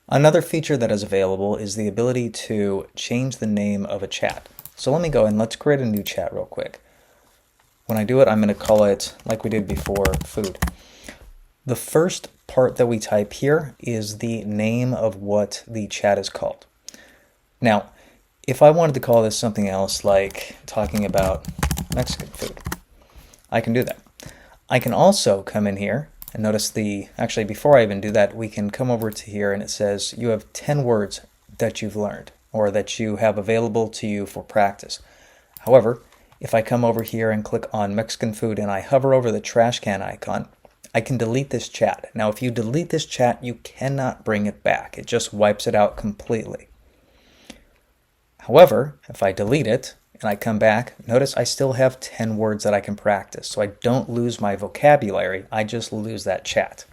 Another feature that is available is the ability to change the name of a chat. So let me go and let's create a new chat real quick. When I do it, I'm going to call it, like we did before, food. The first part that we type here is the name of what the chat is called. Now, if I wanted to call this something else, like talking about Mexican food, I can do that. I can also come in here and notice actually before I even do that, we can come over to here and it says you have 10 words that you've learned or that you have available to you for practice. However, if I come over here and click on Mexican food and I hover over the trash can icon, I can delete this chat. Now, if you delete this chat, you cannot bring it back. It just wipes it out completely. However, if I delete it and I come back, notice I still have 10 words that I can practice. So I don't lose my vocabulary, I just lose that chat.